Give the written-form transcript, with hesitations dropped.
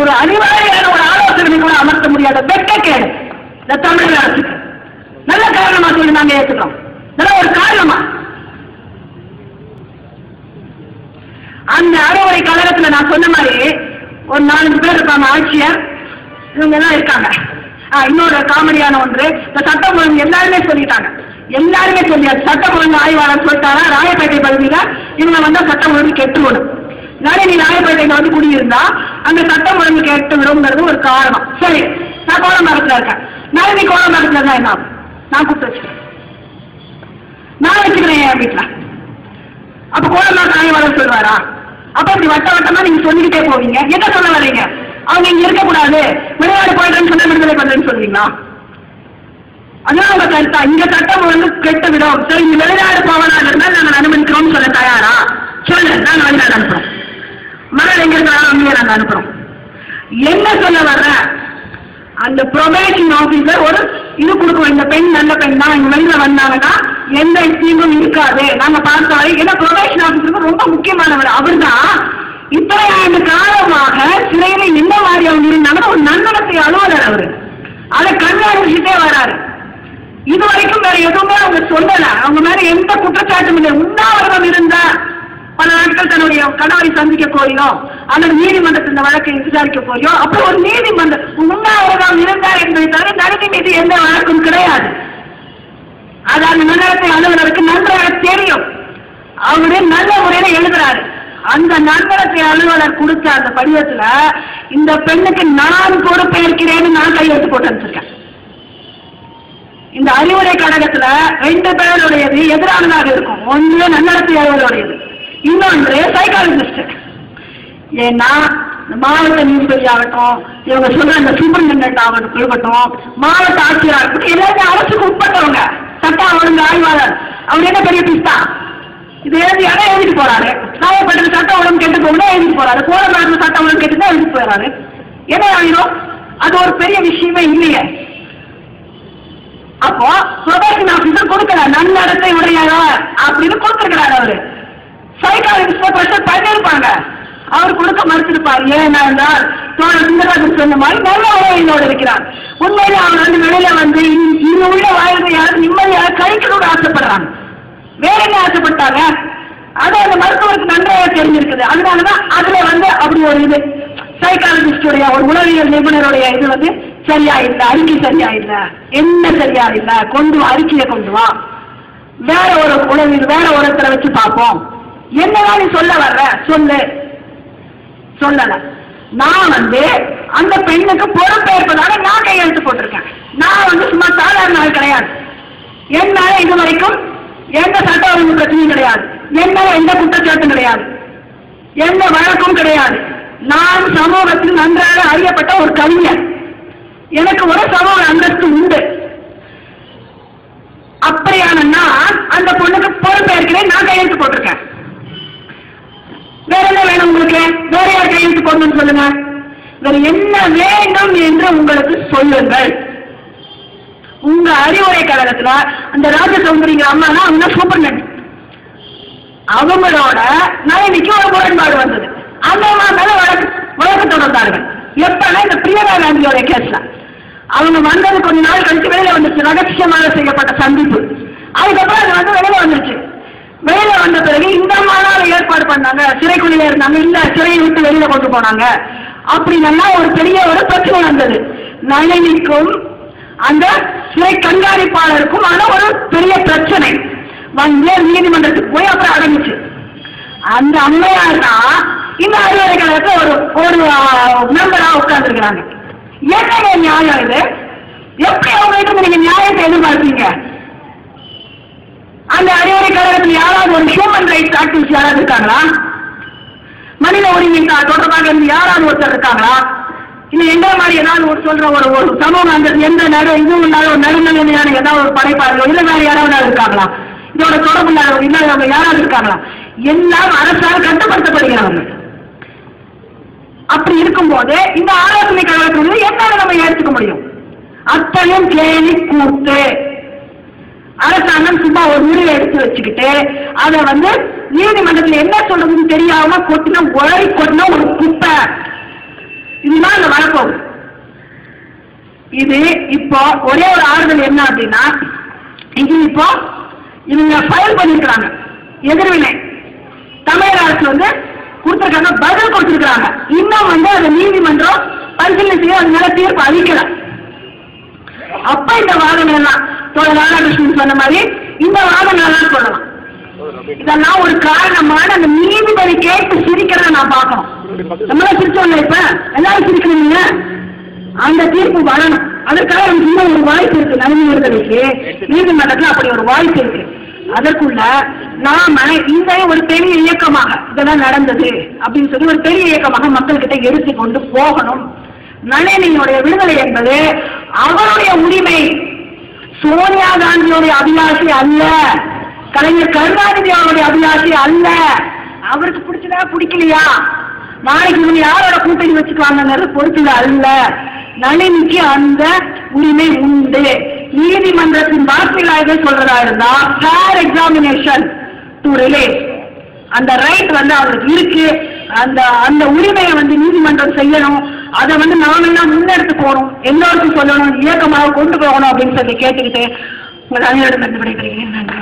ஒரு அனிவாரியான ஒரு ஆலோசனை கூட அமர்த்த முடியாத வெட்கக்கேடு இந்த தமிழக அரசுக்கு. நல்ல காரணமா சொல்லி நாங்க ஏற்றுக்கிறோம். நல்ல ஒரு காரணமா அந்த அறுவடை கழகத்துல நான் சொன்ன மாதிரி ஒரு 4 பேர் இருக்காங்க. ஆட்சியர் இவங்க எல்லாம் இருக்காங்க. இன்னொரு காமெடியான ஒன்று, இந்த சட்டம் ஒழுங்கு எல்லாருமே சொல்லிட்டாங்க. எல்லாருமே சொல்லியாச்சு. சட்டம் ஒழுங்கு ஆய்வாளர் சொல்லிட்டாரா ராயப்பேட்டை பகுதியில இவங்க வந்தா சட்டம் ஒழுங்கு கெட்டு விடும். நாளை நீ ராயப்பேட்டையில வந்து குடியிருந்தா அங்க சட்டம் ஒழுங்கு கெட்டு விடுங்கிறது ஒரு காரணம். சரி, நான் கோலம்பரத்துல இருக்கேன். நாளை நீ கோலம்பரத்துல இருந்தா என்ன ஆகும்? நான் கூப்பிட்டு வச்சுக்கிறேன், நான் வச்சுக்கிறேன் என் வீட்டுல. அப்ப கோலம்பரத்து ஆய்வாளர் சொல்லுவாரா? அப்ப இப்படி வட்ட வட்டமா நீங்க சொல்லிக்கிட்டே போவீங்க. என்ன சொல்ல வரீங்க? அவங்க இங்க இருக்கக்கூடாது, வெளிநாடு போயிட்டு சொன்ன விடுதலை பண்றேன்னு சொல்லுவீங்களா? அதான் அவங்க கருத்தா? இங்க சட்டம் ஒழுங்கு கெட்டு விடும். சரி, இங்க வெளிநாடு போவனா இருந்தால் நாங்கள் அனுமதிக்கிறோம் சொல்ல தயாரா? சொல்லு, நாங்க வெளிநாடு அனுப்புறோம். மகள் எங்க இருக்கிறாங்க அங்கே நாங்க அனுப்புறோம். என்ன சொல்ல வர்ற? அந்த ப்ரொபேஷன் ஆபீசர் ஒரு இது கொடுக்குவோம். இந்த பெண் நல்ல பெண் தான், இங்க வெளியில வந்தாங்கன்னா எந்த தீங்கும் இருக்காது நாங்க பார்த்த வரை. ஏன்னா ப்ரொபேஷன் ஆபீசருக்கு ரொம்ப முக்கியமானவர். அவர் தான் இத்தனை ஆண்டு காலமாக சிறையில என்ன மாதிரி அவங்க இருந்தாங்கன்னா ஒரு நன்னடத்தை அலுவலர். அவரு அதை கண்காணிச்சுட்டே வராரு. இது வரைக்கும் வேற எதுவுமே அவங்க சொல்லல. அவங்க மேல எந்த குற்றச்சாட்டும் இல்லை. உண்ணாவிரதம் இருந்தா பல நாட்கள் தன்னுடைய கணவரை சந்திக்க கோரியோ அல்லது நீதிமன்றத்தில் வழக்கை விசாரிக்க கோரியோ அப்போ ஒரு நீதிமன்றம் உண்ணாவிரதம் இருந்தார் என்பதை தவிர நடுவி மீது எந்த வழக்கும் கிடையாது. அது அந்த நன்னடத்தை அலுவலருக்கு நன்றாக தெரியும். அவரு நல்ல முறையில எழுதுறாரு. அந்த நன்னடத்தை அலுவலர் கொடுத்த அந்த படிவத்துல இந்த பெண்ணுக்கு நான் பொறுப்பேற்கிறேன்னு நான் கையெழுத்து போட்டு அனுப்பிச்சிருக்கேன். இந்த அறிவுரை கழகத்துல 2 பேருடையது எதிரானதாக இருக்கும். ஒன்று நன்னடத்தை அலுவலருடையது, இன்னொன்று சைக்காலஜிஸ்ட். ஏன்னா மாவட்ட நீதிபதி ஆகட்டும், இவங்க சொல்ற அந்த சூப்பரிண்டென்டென்ட் ஆகட்டும் இருக்கட்டும், மாவட்ட ஆட்சியர் ஆகட்டும், எல்லாருமே அரசுக்கு உட்பட்டவங்க. சட்டம் ஒழுங்கு ஆய்வாளர் அவர் என்ன பெரிய பிஸ்தா? இது எழுதியாலே எழுதிட்டு போறாரு. ராயப்பேட்டை சட்டம் ஒழுங்கு கெட்டு போகணும் எழுதிட்டு போறாரு. கோலம்பரத்துல சட்டம் ஒழுங்கு கெட்டு தான் எழுதிட்டு போறாரு. என்ன ஆயிரும்? அது ஒரு பெரிய விஷயமே இல்லையே. அப்போ ப்ரொபேஷன் ஆபீசர் கொடுக்கல, நன்னடத்தை உடையவர் அப்படின்னு கொடுத்திருக்கிறார். அவரு சைக்காலஜிஸ்ட் பிரஷர் பண்ணிருப்பாங்க, அவர் கொடுக்க மறுத்திருப்பார். ஏன்னா சுந்தரராஜன் சொன்ன மாதிரி நல்ல உறவினோடு இருக்கிறார். உண்மையில அவர் வந்து வெளியில வந்து இங்க உள்ள வாழ்க்கை யாரும் நிம்மதியாக கழிக்கணும்னு ஆசைப்படுறாங்க. வேற என்ன ஆசைப்பட்டாங்க? அது அந்த மருத்துவருக்கு நன்றாக தெரிஞ்சிருக்குது. அதனாலதான் அதுல வந்து அப்படி ஒரு இது சைக்காலஜிஸ்டுடைய ஒரு உளவியல் நிபுணருடைய இது வந்து சரியா இல்லை, அறிக்கை சரியா இல்லை, என்ன சரியா இல்லை, கொண்டு வா அறிக்கையை கொண்டு வா, வேற ஒரு உளவியல் வேற ஒருத்தரை வச்சு பார்ப்போம். என்னதான் நீ சொல்ல வர்ற சொல்லு. சொல்லல. நான் வந்து அந்த பெண்ணுக்கு பொறுப்பேற்பதாக நான் கையெழுத்து போட்டிருக்கேன். நான் வந்து சும்மா சாதாரண ஆள் கிடையாது. என்னால இது வரைக்கும் எந்த சட்ட ஒழுங்கு பிரச்சனையும் கிடையாது, என்னால எந்த குற்றச்சாட்டும் கிடையாது, எந்த வழக்கும் கிடையாது. நான் சமூகத்தில் நன்றாக அறியப்பட்ட ஒரு கவிஞர். எனக்கு ஒரு சமூக அந்தஸ்து உண்டு. அப்படியான நான் அந்த பொண்ணுக்கு பொறுப்பேற்கிறேன். நான் கையெழுத்து போட்டிருக்கேன். வேற என்ன வேணும் உங்களுக்கு? வேற யார் கையெழுத்து போடணும்னு சொல்லுங்க. வேற என்ன வேண்டும் என்று உங்களுக்கு சொல்லுங்கள். உங்க அறிவுரை கழகத்துல அந்த ராஜசௌந்தரிங்கிற அம்மா தான் அவங்க சூப்பர்டென்ட். அவங்களோட நயனிக்கு ஒரு முரண்பாடு வந்தது. அந்த அம்மா மேல வழக்கு தொடர்ந்தார்கள். எப்பன்னா இந்த பிரியங்கா காந்தியோட கேஸ்ல அவங்க வந்தது கொஞ்ச நாள் கழிச்சு வெளியில வந்துச்சு. ரகசியமாக செய்யப்பட்ட சந்திப்பு. அதுக்கப்புறம் அது வந்து வெளியில வந்துருச்சு. வெளியில வந்த பிறகு இந்த அம்மானால ஏற்பாடு பண்ணாங்க. சிறைக்குள்ளே இருந்தாங்க, இல்ல சிறையை விட்டு வெளியில கொண்டு போனாங்க. அப்படின்னா ஒரு பெரிய ஒரு பிரச்சனை வந்தது. நயனிக்கும் அந்த சிறை கண்காணிப்பாளருக்கும் ஆன ஒரு பெரிய பிரச்சனை வந்து நீதிமன்றத்துக்கு போய் அப்புறம் அடங்குச்சு. அந்த அம்மையார் தான் இந்த அறிவுரை கழகத்துல ஒரு மெம்பரா உட்கார்ந்து இருக்கிறாங்க. என்ன நியாயம் இது? எப்படி அவங்க நீங்க நியாயத்தை எதிர்பார்ப்பீங்க? அந்த அறிவுரை கழகத்தில் யாராவது ஒரு ஹியூமன் ரைட்ஸ் ஆக்டிவிஸ்ட் யாராவது இருக்காங்களா? மனித உரிமை தொடர்பாக இருந்து யாராவது ஒருத்தர் இருக்காங்களா? இல்ல எந்த மாதிரி ஏதாவது ஒரு சொல்ற ஒரு சமூகம் அந்த எந்த இதுவும் இல்லாத ஒரு நடுநிலையான ஏதாவது ஒரு படைப்பாளர்கள் இல்ல வேற யாராவது இருக்காங்களா? இதோட தொடர்பு இல்லாதவங்க யாராவது இருக்காங்களா? எல்லாம் அரசால் கட்டுப்படுத்தப்படுகிறார்கள். அப்படி இருக்கும்போது இந்த ஆலோசனை கழகத்தில் என்ன நம்ம ஏற்றுக்க முடியும்? அத்தனையும் கேலி கூத்து. அரசாங்கம் சும்மா ஒரு உரிமை எடுத்து வச்சுக்கிட்டு அதை வந்து நீதிமன்றத்தில் என்ன சொல்றதுன்னு தெரியாம கொட்டின உழறி கொட்டின ஒரு குப்பை. இதுதான் அந்த வரப்போகுது. இது இப்போ ஒரே ஒரு ஆறுதல் என்ன அப்படின்னா, இது இப்போ இவங்க ஃபைல் பண்ணிருக்கிறாங்க, எதிர்வினை தமிழக அரசு கொடுத்திருக்காங்க, பதில் கொடுத்திருக்காங்க. இன்னும் அந்த நீதிமன்றம் பரிசீலனை செய்ய அதனால தீர்ப்பு அளிக்கல. அப்ப இந்த வாதங்கள் எல்லாம் ராதாகிருஷ்ணன் சொன்ன மாதிரி இந்த வாதங்கள் எல்லாம் சொல்லலாம். இதெல்லாம் ஒரு காரணமான அந்த நீதிபதி கேட்டு சிரிக்கிறத நான் பார்க்கணும். நம்மளாம் சிரிச்சோம்ல, இப்ப எல்லாரும் சிரிக்கணுங்க. அந்த தீர்ப்பு வரணும். அதற்காக நமக்கு இன்னும் ஒரு வாய்ப்பு இருக்கு. நன்மை விடுதலைக்கு நீதிமன்றத்தில் அப்படி ஒரு வாய்ப்பு இருக்கு. அதற்குள்ள நாம இந்த ஒரு பெரிய இயக்கமாக இதெல்லாம் நடந்தது அப்படின்னு சொல்லி ஒரு பெரிய இயக்கமாக மக்கள்கிட்ட எடுத்து கொண்டு போகணும். நளினியுடைய விடுதலை என்பது அவருடைய உரிமை, சோனியா காந்தியோடைய அபிலாஷை அல்ல, கலைஞர் கருணாநிதி அவருடைய அபிலாஷை அல்ல. அவருக்கு பிடிச்சதா பிடிக்கலையா, நாளைக்கு யாரோட கூட்டணி வச்சுக்குவாங்கிறது பொறுத்தது அல்ல. நளினிக்கு அந்த உரிமை உண்டு. நீதிமன்றத்தின் வார்த்தைகளாக சொல்றதா இருந்தா ஃபேர் எக்ஸாமினேஷன் டு ரிலேட் அந்த ரைட் அவருக்கு இருக்கு. அந்த உரிமையை நீதிமன்றம் செய்யணும். அதை நாமெல்லாம் முன்னெடுத்து போகணும், எல்லோருக்கும் சொல்லணும், இயக்கமாக கொண்டு போகணும் அப்படின்னு சொல்லி கேட்டுக்கிட்டு உங்கள் அனைவரிடம் விடைபெறுகிறேன். நன்றி.